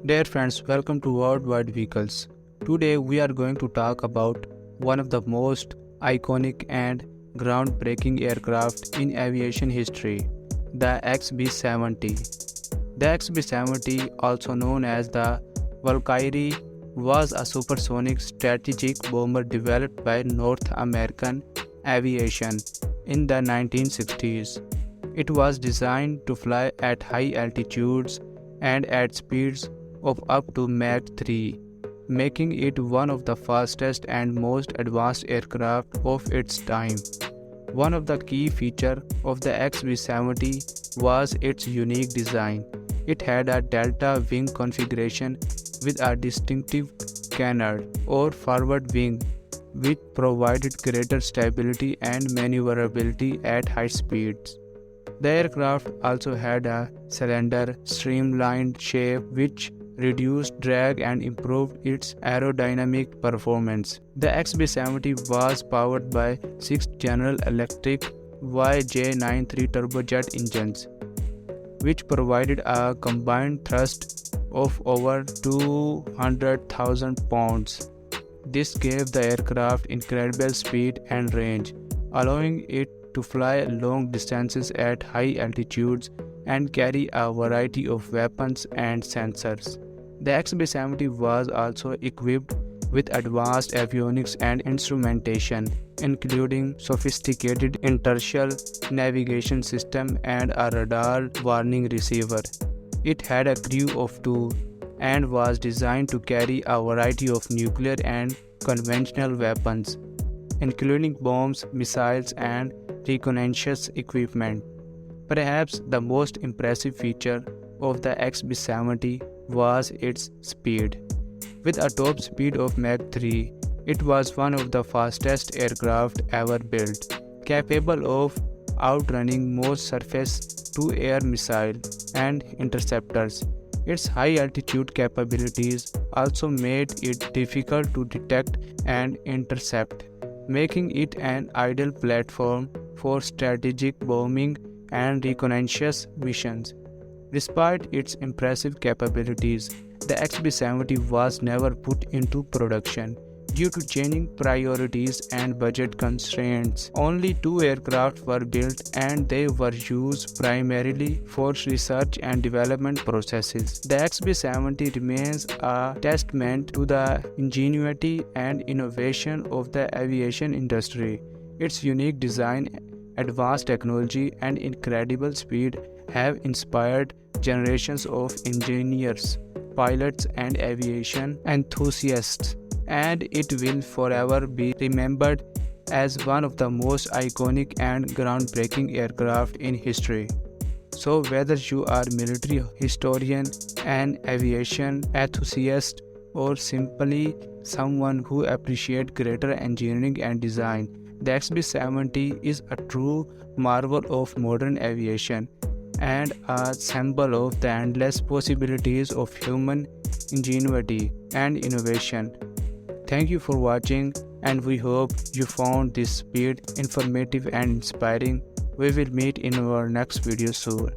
Dear friends, welcome to Worldwide Vehicles. Today we are going to talk about one of the most iconic and groundbreaking aircraft in aviation history, the XB-70. The XB-70, also known as the Valkyrie, was a supersonic strategic bomber developed by North American Aviation in the 1960s. It was designed to fly at high altitudes and at speeds of up to Mach 3, making it one of the fastest and most advanced aircraft of its time. One of the key features of the XB-70 was its unique design. It had a delta wing configuration with a distinctive canard or forward wing, which provided greater stability and maneuverability at high speeds. The aircraft also had a slender, streamlined shape which reduced drag and improved its aerodynamic performance. The XB-70 was powered by 6 General Electric YJ93 turbojet engines, which provided a combined thrust of over 200,000 pounds. This gave the aircraft incredible speed and range, allowing it to fly long distances at high altitudes and carry a variety of weapons and sensors. The XB-70 was also equipped with advanced avionics and instrumentation, including sophisticated inertial navigation system and a radar warning receiver. It had a crew of 2 and was designed to carry a variety of nuclear and conventional weapons, including bombs, missiles, and reconnaissance equipment. Perhaps the most impressive feature of the XB-70 was its speed. With a top speed of Mach 3, it was one of the fastest aircraft ever built, capable of outrunning most surface-to-air missiles and interceptors. Its high-altitude capabilities also made it difficult to detect and intercept, making it an ideal platform for strategic bombing and reconnaissance missions. Despite its impressive capabilities, the XB-70 was never put into production due to changing priorities and budget constraints. Only 2 aircraft were built and they were used primarily for research and development processes. The XB-70 remains a testament to the ingenuity and innovation of the aviation industry. Its unique design, advanced technology, and incredible speed have inspired generations of engineers, pilots, and aviation enthusiasts, and it will forever be remembered as one of the most iconic and groundbreaking aircraft in history. So whether you are a military historian, an aviation enthusiast, or simply someone who appreciates greater engineering and design, the XB-70 is a true marvel of modern aviation and a symbol of the endless possibilities of human ingenuity and innovation. Thank you for watching, and we hope you found this speed informative and inspiring. We will meet in our next video soon.